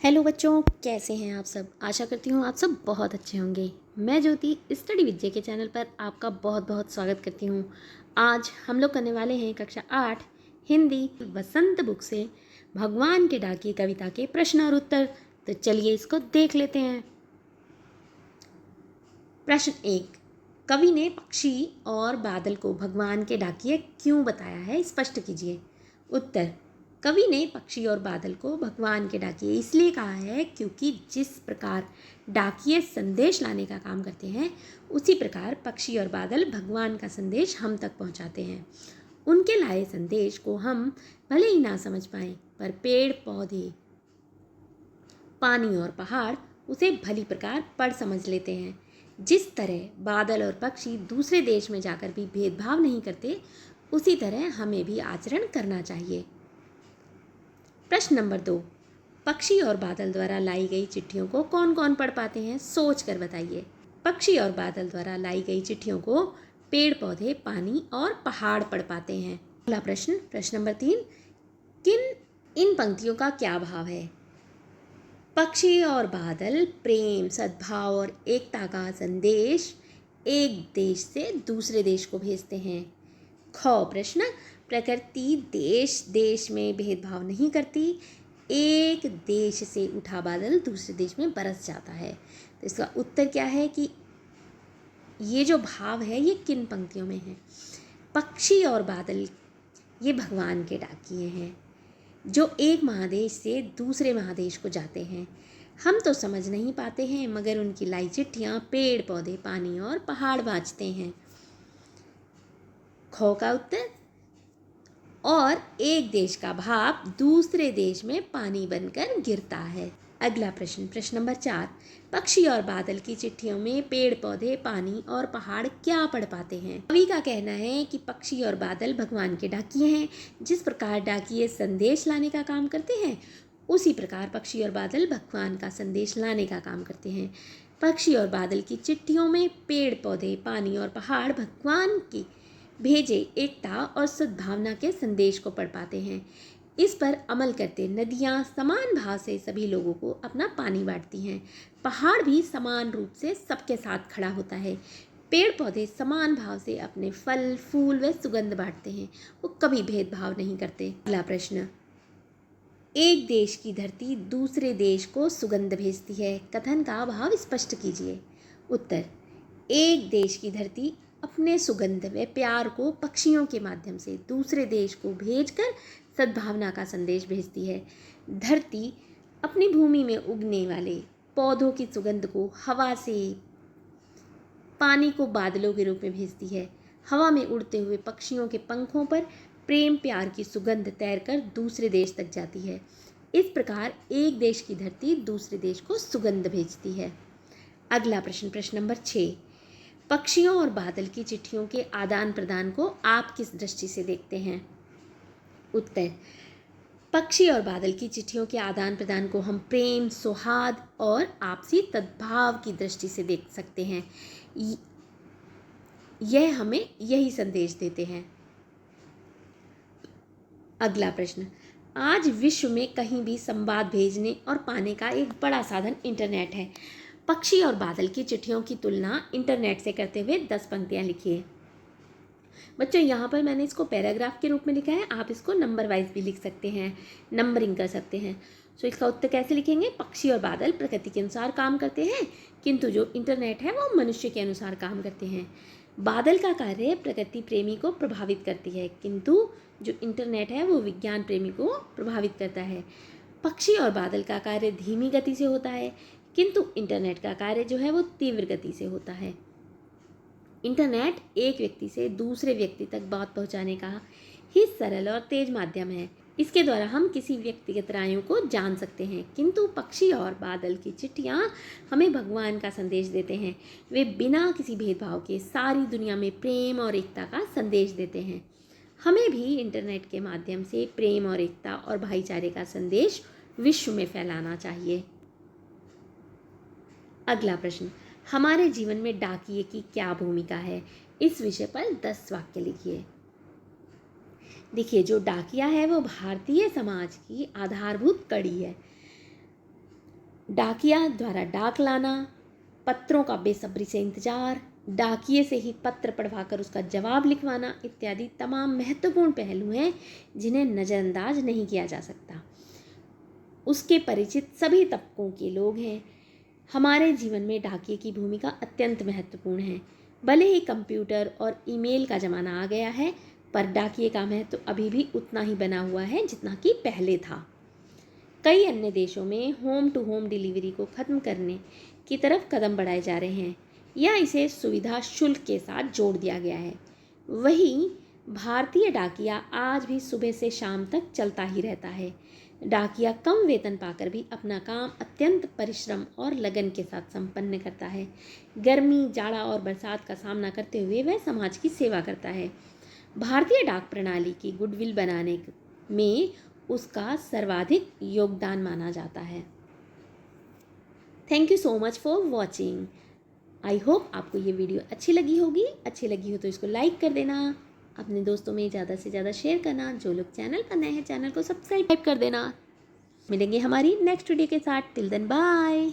Hello बच्चों, कैसे हैं आप सब। आशा करती हूँ आप सब बहुत अच्छे होंगे। मैं ज्योति स्टडी विद्या के चैनल पर आपका बहुत बहुत स्वागत करती हूँ। आज हम लोग करने वाले हैं कक्षा 8 हिंदी वसंत बुक से भगवान के डाकिए कविता के प्रश्न और उत्तर। तो चलिए इसको देख लेते हैं। प्रश्न 1। कवि ने पक्षी और बादल को भगवान के डाकिए क्यों बताया है, स्पष्ट कीजिए। उत्तर। कवि ने पक्षी और बादल को भगवान के डाकिए इसलिए कहा है क्योंकि जिस प्रकार डाकिए संदेश लाने का काम करते हैं, उसी प्रकार पक्षी और बादल भगवान का संदेश हम तक पहुंचाते हैं। उनके लाए संदेश को हम भले ही ना समझ पाएं, पर पेड़ पौधे, पानी और पहाड़ उसे भली प्रकार पढ़ समझ लेते हैं। जिस तरह बादल और पक्षी दूसरे देश में जाकर भी भेदभाव नहीं करते, उसी तरह हमें भी आचरण करना चाहिए। प्रश्न नंबर 2। पक्षी और बादल द्वारा लाई गई चिट्ठियों को कौन कौन पढ़ पाते हैं, सोच कर बताइए। पक्षी और बादल द्वारा लाई गई चिट्ठियों को पेड़ पौधे, पानी और पहाड़ पढ़ पाते हैं। अगला प्रश्न, प्रश्न नंबर 3। इन पंक्तियों का क्या भाव है। पक्षी और बादल प्रेम, सद्भाव और एकता का संदेश एक देश से दूसरे देश को भेजते हैं। ख प्रश्न, प्रकृति देश देश में भेदभाव नहीं करती, एक देश से उठा बादल दूसरे देश में बरस जाता है। तो इसका उत्तर क्या है कि ये जो भाव है ये किन पंक्तियों में है। पक्षी और बादल ये भगवान के डाकिए हैं जो एक महादेश से दूसरे महादेश को जाते हैं। हम तो समझ नहीं पाते हैं, मगर उनकी लाई चिट्ठियाँ पेड़ पौधे, पानी और पहाड़ बाँचते हैं। ख का उत्तर। और एक देश का भाव दूसरे देश में पानी बनकर गिरता है। अगला प्रश्न, प्रश्न नंबर 4। पक्षी और बादल की चिट्ठियों में पेड़ पौधे, पानी और पहाड़ क्या पढ़ पाते हैं। कवि का कहना है कि पक्षी और बादल भगवान के डाकिए हैं। जिस प्रकार डाकिए संदेश लाने का काम करते हैं, उसी प्रकार पक्षी और बादल भगवान का संदेश लाने का काम करते हैं। पक्षी और बादल की चिट्ठियों में पेड़ पौधे, पानी और पहाड़ भगवान की भेजे एकता और सद्भावना के संदेश को पढ़ पाते हैं। इस पर अमल करते नदियाँ समान भाव से सभी लोगों को अपना पानी बांटती हैं। पहाड़ भी समान रूप से सबके साथ खड़ा होता है। पेड़ पौधे समान भाव से अपने फल, फूल व सुगंध बांटते हैं। वो कभी भेदभाव नहीं करते। अगला प्रश्न, एक देश की धरती दूसरे देश को सुगंध भेजती है, कथन का भाव स्पष्ट कीजिए। उत्तर। एक देश की धरती अपने सुगंध व प्यार को पक्षियों के माध्यम से दूसरे देश को भेजकर सद्भावना का संदेश भेजती है। धरती अपनी भूमि में उगने वाले पौधों की सुगंध को हवा से, पानी को बादलों के रूप में भेजती है। हवा में उड़ते हुए पक्षियों के पंखों पर प्रेम प्यार की सुगंध तैरकर दूसरे देश तक जाती है। इस प्रकार एक देश की धरती दूसरे देश को सुगंध भेजती है। अगला प्रश्न, प्रश्न नंबर 6। पक्षियों और बादल की चिट्ठियों के आदान प्रदान को आप किस दृष्टि से देखते हैं। उत्तर। पक्षी और बादल की चिट्ठियों के आदान प्रदान को हम प्रेम, सौहार्द और आपसी तद्भाव की दृष्टि से देख सकते हैं। यह हमें यही संदेश देते हैं। अगला प्रश्न, आज विश्व में कहीं भी संवाद भेजने और पाने का एक बड़ा साधन इंटरनेट है। पक्षी और बादल की चिट्ठियों की तुलना इंटरनेट से करते हुए 10 पंक्तियाँ लिखिए। बच्चों, यहाँ पर मैंने इसको पैराग्राफ के रूप में लिखा है, आप इसको नंबर वाइज भी लिख सकते हैं, नंबरिंग कर सकते हैं। सो इसका उत्तर कैसे लिखेंगे। पक्षी और बादल प्रकृति के अनुसार काम करते हैं, किंतु जो इंटरनेट है वो मनुष्य के अनुसार काम करते हैं। बादल का कार्य प्रकृति प्रेमी को प्रभावित करती है, किंतु जो इंटरनेट है वो विज्ञान प्रेमी को प्रभावित करता है। पक्षी और बादल का कार्य धीमी गति से होता है, किंतु इंटरनेट का कार्य जो है वो तीव्र गति से होता है। इंटरनेट एक व्यक्ति से दूसरे व्यक्ति तक बात पहुंचाने का ही सरल और तेज माध्यम है। इसके द्वारा हम किसी व्यक्तिगत रायों को जान सकते हैं, किंतु पक्षी और बादल की चिट्ठियाँ हमें भगवान का संदेश देते हैं। वे बिना किसी भेदभाव के सारी दुनिया में प्रेम और एकता का संदेश देते हैं। हमें भी इंटरनेट के माध्यम से प्रेम और एकता और भाईचारे का संदेश विश्व में फैलाना चाहिए। अगला प्रश्न, हमारे जीवन में डाकिये की क्या भूमिका है, इस विषय पर 10 वाक्य लिखिए। देखिए, जो डाकिया है वो भारतीय समाज की आधारभूत कड़ी है। डाकिया द्वारा डाक लाना, पत्रों का बेसब्री से इंतजार, डाकिए से ही पत्र पढ़वाकर उसका जवाब लिखवाना इत्यादि तमाम महत्वपूर्ण पहलू हैं जिन्हें नज़रअंदाज नहीं किया जा सकता। उसके परिचित सभी तबकों के लोग हैं। हमारे जीवन में डाकिए की भूमिका अत्यंत महत्वपूर्ण है। भले ही कंप्यूटर और ईमेल का ज़माना आ गया है, पर डाकिए का महत्व अभी भी उतना ही बना हुआ है जितना कि पहले था। कई अन्य देशों में होम टू होम डिलीवरी को ख़त्म करने की तरफ कदम बढ़ाए जा रहे हैं या इसे सुविधा शुल्क के साथ जोड़ दिया गया है। वहीं भारतीय डाकिया आज भी सुबह से शाम तक चलता ही रहता है। डाकिया कम वेतन पाकर भी अपना काम अत्यंत परिश्रम और लगन के साथ संपन्न करता है। गर्मी, जाड़ा और बरसात का सामना करते हुए वह समाज की सेवा करता है। भारतीय डाक प्रणाली की गुडविल बनाने में उसका सर्वाधिक योगदान माना जाता है। Thank you so much for watching. I hope आपको ये वीडियो अच्छी लगी होगी। अच्छी लगी हो तो इसको लाइक कर देना, अपने दोस्तों में ज़्यादा से ज़्यादा शेयर करना। जो लोग चैनल पर नए हैं चैनल को सब्सक्राइब कर देना। मिलेंगे हमारी नेक्स्ट वीडियो के साथ। Till then bye.